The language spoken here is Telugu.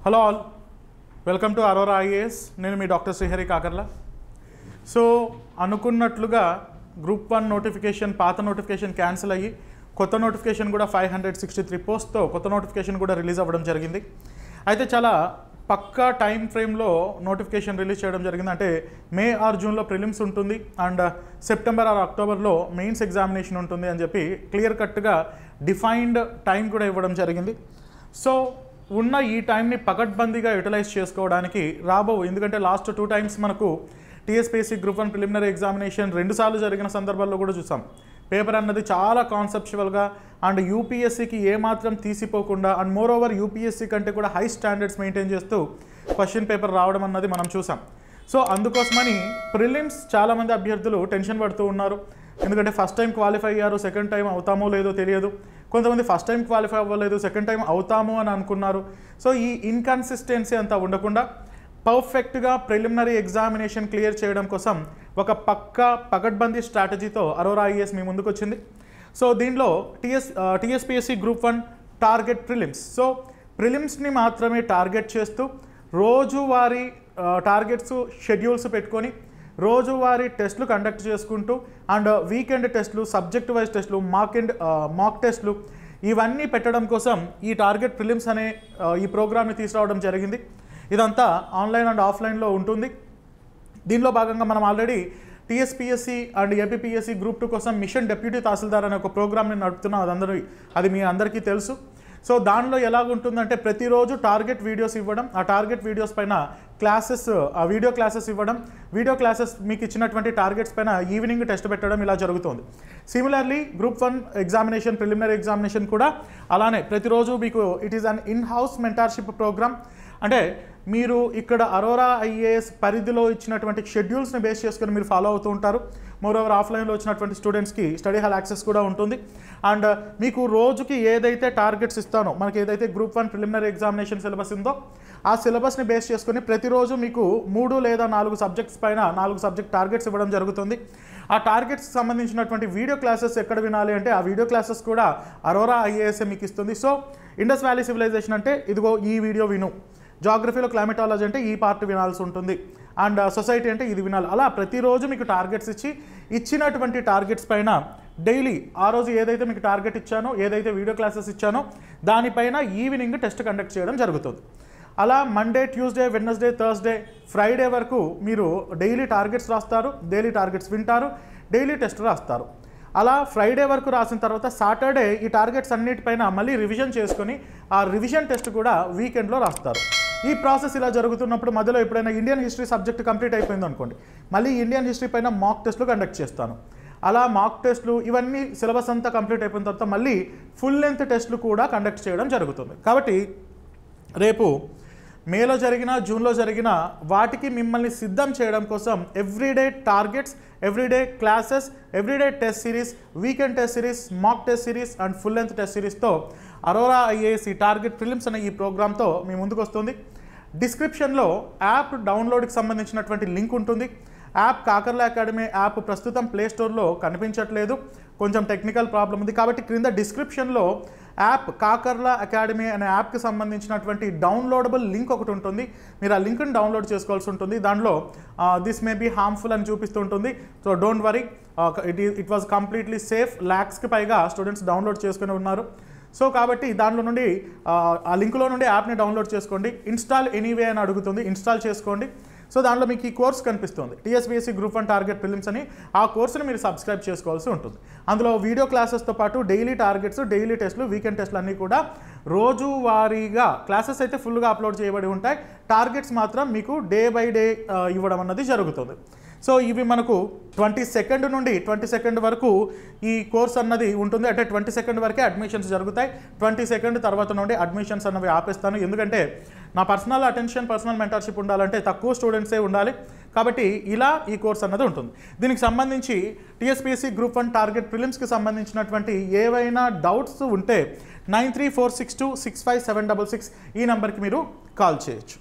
Hello all, welcome to Aurora IAS. నేను మీ డాక్టర్ శ్రీహరి కాకర్ల. సో అనుకున్నట్లుగా గ్రూప్ 1 నోటిఫికేషన్, పాత నోటిఫికేషన్ క్యాన్సిల్ అయ్యి కొత్త నోటిఫికేషన్ కూడా 563 పోస్ట్తో కొత్త నోటిఫికేషన్ కూడా రిలీజ్ అవ్వడం జరిగింది. అయితే చాలా పక్కా టైం ఫ్రేమ్లో నోటిఫికేషన్ రిలీజ్ చేయడం జరిగింది. అంటే మే ఆర్ జూన్లో ప్రిలిమ్స్ ఉంటుంది అండ్ సెప్టెంబర్ ఆర్ అక్టోబర్లో మెయిన్స్ ఎగ్జామినేషన్ ఉంటుంది అని చెప్పి క్లియర్ కట్గా డిఫైన్డ్ టైం కూడా ఇవ్వడం జరిగింది. సో ఉన్న ఈ టైంని పకడ్బందీగా యూటిలైజ్ చేసుకోవడానికి ఎందుకంటే లాస్ట్ 2 టైమ్స్ మనకు టీఎస్పీఎస్సీ గ్రూప్ 1 ప్రిలిమినరీ ఎగ్జామినేషన్ 2 సార్లు జరిగిన సందర్భాల్లో కూడా చూసాం. పేపర్ అన్నది చాలా కాన్సెప్చువల్గా అండ్ యూపీఎస్సీకి ఏమాత్రం తీసిపోకుండా అండ్ మోర్ ఓవర్ యూపీఎస్సీ కంటే కూడా హై స్టాండర్డ్స్ మెయింటైన్ చేస్తూ క్వశ్చన్ పేపర్ రావడం అన్నది మనం చూసాం. సో అందుకోసమని ప్రిలిమ్స్ చాలామంది అభ్యర్థులు టెన్షన్ పడుతూ ఉన్నారు. ఎందుకంటే ఫస్ట్ టైం క్వాలిఫై అయ్యారు, సెకండ్ టైం అవుతామో లేదో తెలియదు. కొంతమంది ఫస్ట్ టైం క్వాలిఫై అవ్వలేదు, సెకండ్ టైం అవుతాము అని అనుకున్నారు. సో ఈ ఇన్కన్సిస్టెన్సీ అంతా ఉండకుండా పర్ఫెక్ట్గా ప్రిలిమినరీ ఎగ్జామినేషన్ క్లియర్ చేయడం కోసం ఒక పకడ్బందీ స్ట్రాటజీతో అరోరా ఐఏఎస్ మీ ముందుకు వచ్చింది. సో దీనిలో TSPSC group 1 target prelims. So ప్రిలిమ్స్ని మాత్రమే టార్గెట్ చేస్తూ రోజువారీ టార్గెట్స్ షెడ్యూల్స్ పెట్టుకొని రోజువారీ టెస్టులు కండక్ట్ చేసుకుంటూ అండ్ వీకెండ్ టెస్టులు, సబ్జెక్ట్ వైజ్ టెస్టులు, మాక్ టెస్టులు ఇవన్నీ పెట్టడం కోసం ఈ టార్గెట్ ప్రిలిమ్స్ అనే ఈ ప్రోగ్రామ్ని తీసుకురావడం జరిగింది. ఇదంతా ఆన్లైన్ అండ్ ఆఫ్లైన్లో ఉంటుంది. దీనిలో భాగంగా మనం already TSPSC and APPSC group 2 కోసం మిషన్ డెప్యూటీ తహసీల్దార్ అనే ఒక ప్రోగ్రామ్ని నడుపుతున్నాం. అది మీ అందరికీ తెలుసు. సో దానిలో ఎలాగుంటుందంటే ప్రతిరోజు టార్గెట్ వీడియోస్ ఇవ్వడం, ఆ టార్గెట్ వీడియోస్ పైన క్లాసెస్, ఆ వీడియో క్లాసెస్ ఇవ్వడం, వీడియో క్లాసెస్ మీకు ఇచ్చినటువంటి టార్గెట్స్ పైన ఈవినింగ్ టెస్ట్ పెట్టడం ఇలా జరుగుతుంది. Similarly group 1 examination, preliminary examination కూడా అలానే ప్రతిరోజు మీకు it is an in house mentorship programme. అంటే మీరు ఇక్కడ అరోరా ఐఏఎస్ పరిధిలో ఇచ్చినటువంటి షెడ్యూల్స్ని బేస్ చేసుకొని మీరు ఫాలో అవుతూ ఉంటారు. మోరోవర్ ఆఫ్లైన్లో వచ్చినటువంటి స్టూడెంట్స్కి స్టడీ హాల్ యాక్సెస్ కూడా ఉంటుంది. అండ్ మీకు రోజుకి ఏదైతే టార్గెట్స్ ఇస్తానో, మనకి ఏదైతే గ్రూప్ 1 ప్రిలిమినరీ ఎగ్జామినేషన్ సిలబస్ ఉందో ఆ సిలబస్ని బేస్ చేసుకొని ప్రతిరోజు మీకు 3 లేదా 4 సబ్జెక్ట్స్ పైన 4 సబ్జెక్ట్ టార్గెట్స్ ఇవ్వడం జరుగుతుంది. ఆ టార్గెట్స్కి సంబంధించినటువంటి వీడియో క్లాసెస్ ఎక్కడ వినాలి అంటే ఆ వీడియో క్లాసెస్ కూడా అరోరా ఐఏఎస్ మీకు ఇస్తుంది. సో ఇండస్ వ్యాలీ సివిలైజేషన్ అంటే ఇదిగో ఈ వీడియో విను, జాగ్రఫీలో క్లైమటాలజీ అంటే ఈ పార్ట్ వినాల్సి ఉంటుంది, అండ్ సొసైటీ అంటే ఇది వినాలి. అలా ప్రతిరోజు మీకు టార్గెట్స్ ఇచ్చినటువంటి టార్గెట్స్ పైన డైలీ ఆ రోజు ఏదైతే మీకు టార్గెట్ ఇచ్చానో, ఏదైతే వీడియో క్లాసెస్ ఇచ్చానో దానిపైన ఈవినింగ్ టెస్ట్ కండక్ట్ చేయడం జరుగుతుంది. అలా Monday, Tuesday, Wednesday, Thursday, Friday వరకు మీరు డైలీ టార్గెట్స్ రాస్తారు, డైలీ టార్గెట్స్ వింటారు, డైలీ టెస్ట్ రాస్తారు. అలా ఫ్రైడే వరకు రాసిన తర్వాత సాటర్డే ఈ టార్గెట్స్ అన్నిటిపైన మళ్ళీ రివిజన్ చేసుకొని ఆ రివిజన్ టెస్ట్ కూడా వీకెండ్లో రాస్తారు. ఈ ప్రాసెస్ ఇలా జరుగుతున్నప్పుడు మధ్యలో ఎప్పుడైనా ఇండియన్ హిస్టరీ సబ్జెక్ట్ కంప్లీట్ అయిపోయింది అనుకోండి, మళ్ళీ ఇండియన్ హిస్టరీ పైన మాక్ టెస్ట్లు కండక్ట్ చేస్తాను. అలా మాక్ టెస్ట్లు ఇవన్నీ సిలబస్ అంతా కంప్లీట్ అయిపోయిన తర్వాత మళ్ళీ ఫుల్ లెంత్ టెస్ట్లు కూడా కండక్ట్ చేయడం జరుగుతుంది. కాబట్టి రేపు మేలో జరిగిన, జూన్లో జరిగిన వాటికి మిమ్మల్ని సిద్ధం చేయడం కోసం everyday targets, everyday classes, everyday test series, weekend test series, mock test series and full length test సిరీస్తో అరోరా ఐఏఎస్ టార్గెట్ ప్రిలిమ్స్ అనే ఈ ప్రోగ్రామ్తో మీ ముందుకు వస్తుంది. డిస్క్రిప్షన్లో యాప్ డౌన్లోడ్కి సంబంధించినటువంటి లింక్ ఉంటుంది. యాప్ కాకర్ల అకాడమీ యాప్ ప్రస్తుతం ప్లేస్టోర్లో కనిపించట్లేదు, కొంచెం టెక్నికల్ ప్రాబ్లం ఉంది. కాబట్టి క్రింద డిస్క్రిప్షన్లో యాప్ కాకర్ల అకాడమీ అనే యాప్కి సంబంధించినటువంటి డౌన్లోడబుల్ లింక్ ఒకటి ఉంటుంది. మీరు ఆ లింక్ని డౌన్లోడ్ చేసుకోవాల్సి ఉంటుంది. దానిలో దిస్ మే బీ హార్మ్ఫుల్ అని చూపిస్తూ ఉంటుంది. So don't worry, it was completely safe. ల్యాక్స్కి పైగా స్టూడెంట్స్ డౌన్లోడ్ చేసుకుని ఉన్నారు. సో కాబట్టి దానిలో నుండి ఆ లింక్లో నుండి యాప్ని డౌన్లోడ్ చేసుకోండి. ఇన్స్టాల్ ఎనీవే అని అడుగుతుంది, ఇన్స్టాల్ చేసుకోండి. సో దానిలో మీకు ఈ కోర్స్ కనిపిస్తుంది, టీఎస్పీఎస్సీ గ్రూప్ 1 టార్గెట్ ప్రిలిమ్స్ అని. ఆ కోర్సుని మీరు సబ్స్క్రైబ్ చేసుకోవాల్సి ఉంటుంది. అందులో వీడియో క్లాసెస్తో పాటు డైలీ టార్గెట్స్, డైలీ టెస్టులు, వీకెండ్ టెస్టులు అన్నీ కూడా రోజువారీగా క్లాసెస్ అయితే ఫుల్గా అప్లోడ్ చేయబడి ఉంటాయి. టార్గెట్స్ మాత్రం మీకు డే బై డే ఇవ్వడం అన్నది జరుగుతుంది. సో ఇవి మనకు 22 నుండి 22 వరకు ఈ కోర్స్ అన్నది ఉంటుంది. అంటే 22 వరకే అడ్మిషన్స్ జరుగుతాయి. 22 తర్వాత నుండి అడ్మిషన్స్ అన్నవి ఆపేస్తాను. ఎందుకంటే నా పర్సనల్ అటెన్షన్, పర్సనల్ మెంటర్షిప్ ఉండాలంటే తక్కువ స్టూడెంట్సే ఉండాలి. కాబట్టి ఇలా ఈ కోర్స్ అన్నది ఉంటుంది. దీనికి సంబంధించి టీఎస్పీఎస్సీ గ్రూప్ 1 టార్గెట్ ప్రిలిమ్స్కి సంబంధించినటువంటి ఏవైనా డౌట్స్ ఉంటే 9346265766 ఈ నెంబర్కి మీరు కాల్ చేయొచ్చు.